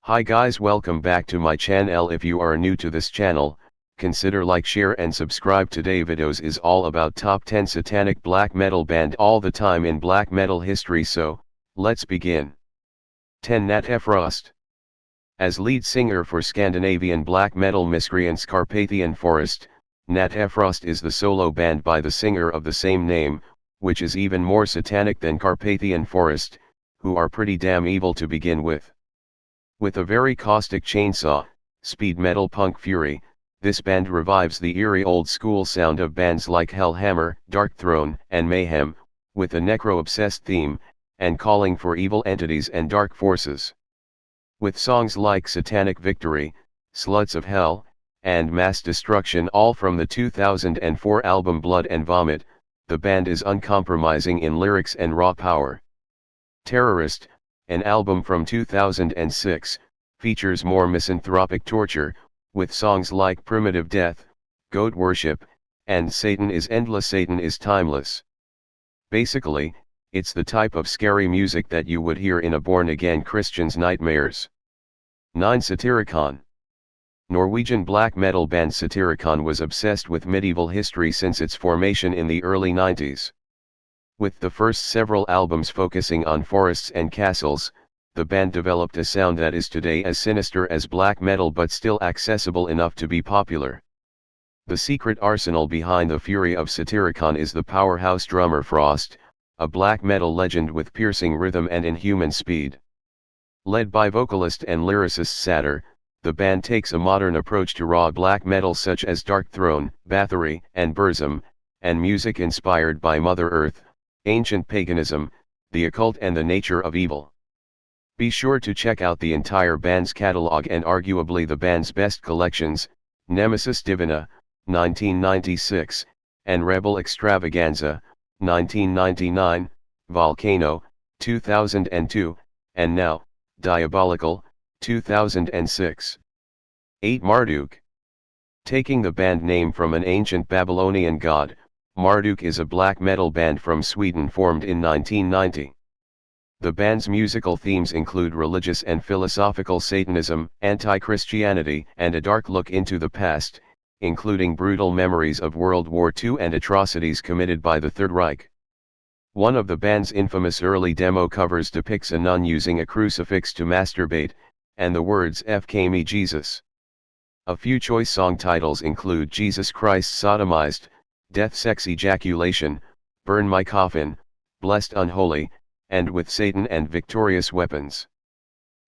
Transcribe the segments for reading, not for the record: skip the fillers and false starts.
Hi guys, welcome back to my channel. If you are new to this channel, consider like, share and subscribe. Today videos is all about top 10 satanic black metal band all the time in black metal history, so let's begin. 10. Natefrost. As lead singer for Scandinavian black metal miscreants Carpathian Forest, Natefrost is the solo band by the singer of the same name, which is even more satanic than Carpathian Forest, who are pretty damn evil to begin with. With a very caustic chainsaw, speed metal punk fury, this band revives the eerie old school sound of bands like Hellhammer, Darkthrone, and Mayhem, with a necro-obsessed theme, and calling for evil entities and dark forces. With songs like Satanic Victory, Sluts of Hell, and Mass Destruction, all from the 2004 album Blood and Vomit, the band is uncompromising in lyrics and raw power. Terrorist, an album from 2006, features more misanthropic torture, with songs like Primitive Death, Goat Worship, and Satan is Endless. Satan is Timeless. Basically, it's the type of scary music that you would hear in a born-again Christian's nightmares. 9. Satyricon. Norwegian black metal band Satyricon was obsessed with medieval history since its formation in the early 90s. With the first several albums focusing on forests and castles, the band developed a sound that is today as sinister as black metal but still accessible enough to be popular. The secret arsenal behind the fury of Satyricon is the powerhouse drummer Frost, a black metal legend with piercing rhythm and inhuman speed. Led by vocalist and lyricist Satyr, the band takes a modern approach to raw black metal such as Darkthrone, Bathory, and Burzum, and music inspired by Mother Earth, ancient paganism, the occult and the nature of evil. Be sure to check out the entire band's catalog and arguably the band's best collections, Nemesis Divina, 1996, and Rebel Extravaganza, 1999, Volcano, 2002, and now, Diabolical, 2006. 8. Marduk. Taking the band name from an ancient Babylonian god, Marduk is a black metal band from Sweden formed in 1990. The band's musical themes include religious and philosophical Satanism, anti-Christianity, and a dark look into the past, including brutal memories of World War II and atrocities committed by the Third Reich. One of the band's infamous early demo covers depicts a nun using a crucifix to masturbate, and the words "F.K. me Jesus." A few choice song titles include Jesus Christ Sodomized, Death Sex Ejaculation, Burn My Coffin, Blessed Unholy, and With Satan and Victorious Weapons.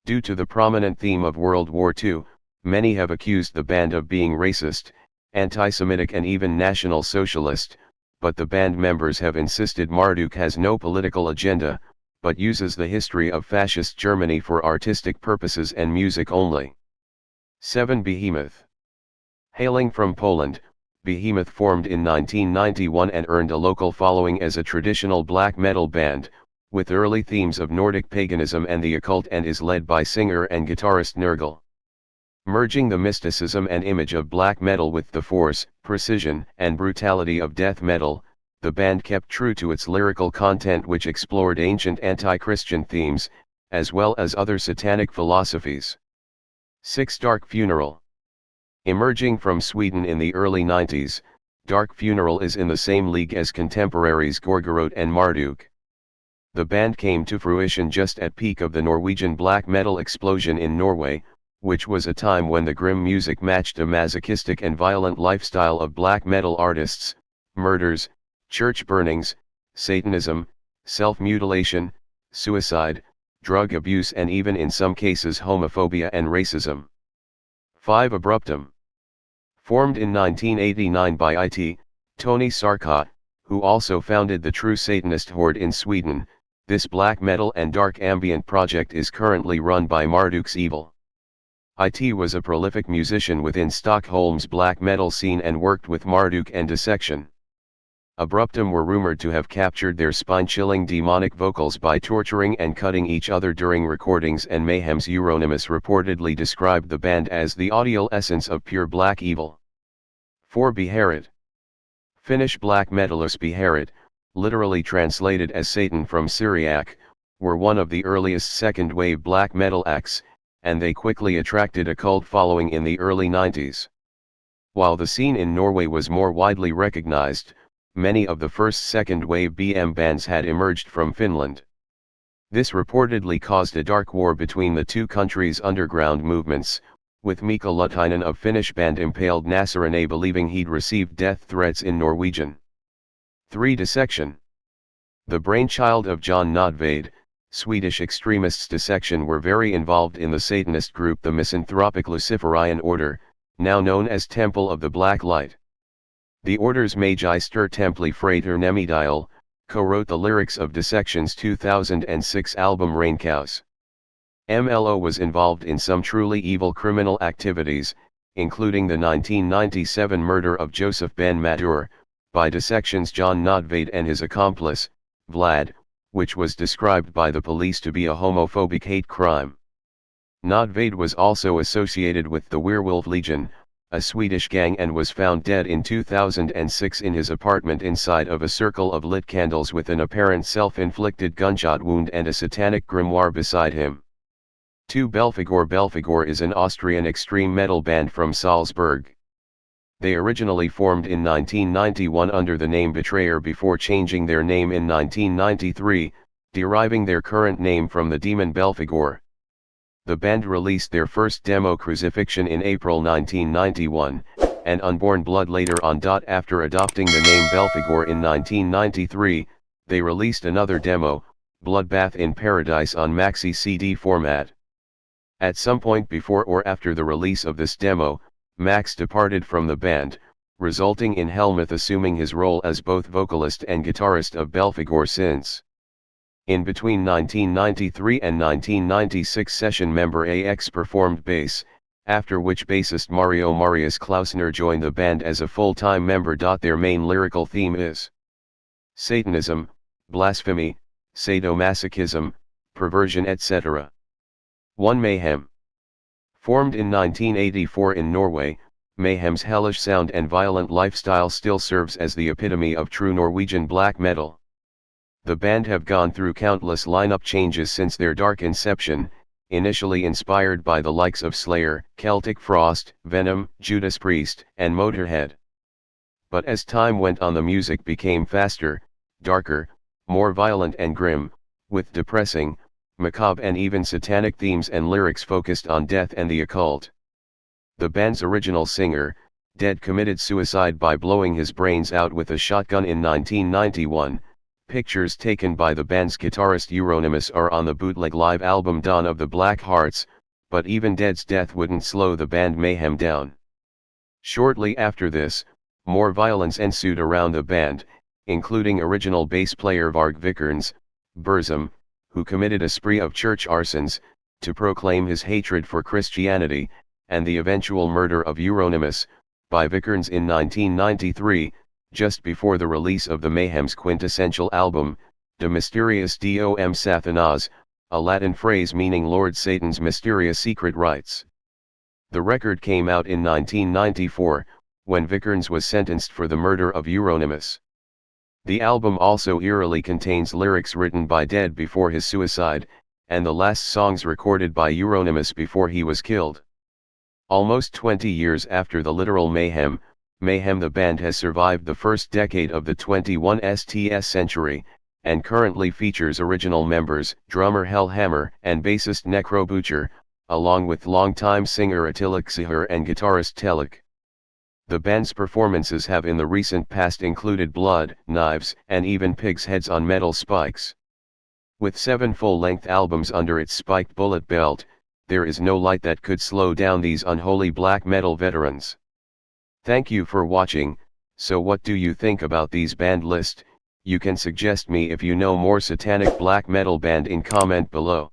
Due to the prominent theme of World War II, many have accused the band of being racist, anti-Semitic and even National Socialist, but the band members have insisted Marduk has no political agenda, but uses the history of fascist Germany for artistic purposes and music only. 7. Behemoth. Hailing from Poland, Behemoth formed in 1991 and earned a local following as a traditional black metal band, with early themes of Nordic paganism and the occult, and is led by singer and guitarist Nergal. Merging the mysticism and image of black metal with the force, precision, and brutality of death metal, the band kept true to its lyrical content, which explored ancient anti-Christian themes, as well as other satanic philosophies. 6. Dark Funeral. Emerging from Sweden in the early 90s, Dark Funeral is in the same league as contemporaries Gorgoroth and Marduk. The band came to fruition just at peak of the Norwegian black metal explosion in Norway, which was a time when the grim music matched a masochistic and violent lifestyle of black metal artists, murders, church burnings, Satanism, self-mutilation, suicide, drug abuse, and even in some cases homophobia and racism. 5. Abruptum. Formed in 1989 by Tony Sarkot, who also founded the True Satanist Horde in Sweden, this black metal and dark ambient project is currently run by Marduk's Evil. It was a prolific musician within Stockholm's black metal scene and worked with Marduk and Dissection. Abruptum were rumored to have captured their spine-chilling demonic vocals by torturing and cutting each other during recordings, and Mayhem's Euronymous reportedly described the band as the audial essence of pure black evil. 4. Beherit. Finnish black metalers Beherit, literally translated as Satan from Syriac, were one of the earliest second-wave black metal acts, and they quickly attracted a cult following in the early 90s. While the scene in Norway was more widely recognized, many of the first second-wave BM bands had emerged from Finland. This reportedly caused a dark war between the two countries' underground movements, with Mika Luttinen of Finnish band Impaled Nasarane believing he'd received death threats in Norwegian. 3. Dissection. The brainchild of John Nordvade, Swedish extremists Dissection were very involved in the Satanist group the Misanthropic Luciferian Order, now known as Temple of the Black Light. The order's Magister Templi Fraternemidiale co-wrote the lyrics of Dissection's 2006 album Raincows. MLO was involved in some truly evil criminal activities, including the 1997 murder of Joseph Ben Madur, by Dissection's John Nordvade and his accomplice, Vlad, which was described by the police to be a homophobic hate crime. Nordvade was also associated with the Werewolf Legion, a Swedish gang, and was found dead in 2006 in his apartment inside of a circle of lit candles with an apparent self-inflicted gunshot wound and a satanic grimoire beside him. 2. Belphegor. Belphegor is an Austrian extreme metal band from Salzburg. They originally formed in 1991 under the name Betrayer before changing their name in 1993, deriving their current name from the demon Belphegor. The band released their first demo Crucifixion in April 1991, and Unborn Blood later on. After adopting the name Belphegor in 1993, they released another demo, Bloodbath in Paradise, on maxi CD format. At some point before or after the release of this demo, Max departed from the band, resulting in Helmuth assuming his role as both vocalist and guitarist of Belphegor since. In between 1993 and 1996, session member AX performed bass, after which bassist Mario Marius Klausner joined the band as a full-time member. Their main lyrical theme is Satanism, blasphemy, sadomasochism, perversion, etc. 1. Mayhem. Formed in 1984 in Norway, Mayhem's hellish sound and violent lifestyle still serves as the epitome of true Norwegian black metal. The band have gone through countless lineup changes since their dark inception, initially inspired by the likes of Slayer, Celtic Frost, Venom, Judas Priest, and Motorhead. But as time went on, the music became faster, darker, more violent and grim, with depressing, macabre and even satanic themes and lyrics focused on death and the occult. The band's original singer, Dead, committed suicide by blowing his brains out with a shotgun in 1991. Pictures taken by the band's guitarist Euronymous are on the bootleg live album Dawn of the Black Hearts, but even Dead's death wouldn't slow the band Mayhem down. Shortly after this, more violence ensued around the band, including original bass player Varg Vikernes, Burzum, who committed a spree of church arsons, to proclaim his hatred for Christianity, and the eventual murder of Euronymous, by Vikernes in 1993, just before the release of the Mayhem's quintessential album, De Mysterious Dom Satanas, a Latin phrase meaning Lord Satan's mysterious secret rites. The record came out in 1994, when Vikernes was sentenced for the murder of Euronymous. The album also eerily contains lyrics written by Dead before his suicide, and the last songs recorded by Euronymous before he was killed. Almost 20 years after the literal Mayhem, the band has survived the first decade of the 21st century, and currently features original members, drummer Hellhammer and bassist Necro Butcher, along with longtime singer Attila Xihar and guitarist Telek. The band's performances have in the recent past included blood, knives, and even pigs' heads on metal spikes. With 7 full-length albums under its spiked bullet belt, there is no light that could slow down these unholy black metal veterans. Thank you for watching. So what do you think about these band list? You can suggest me if you know more satanic black metal band in comment below.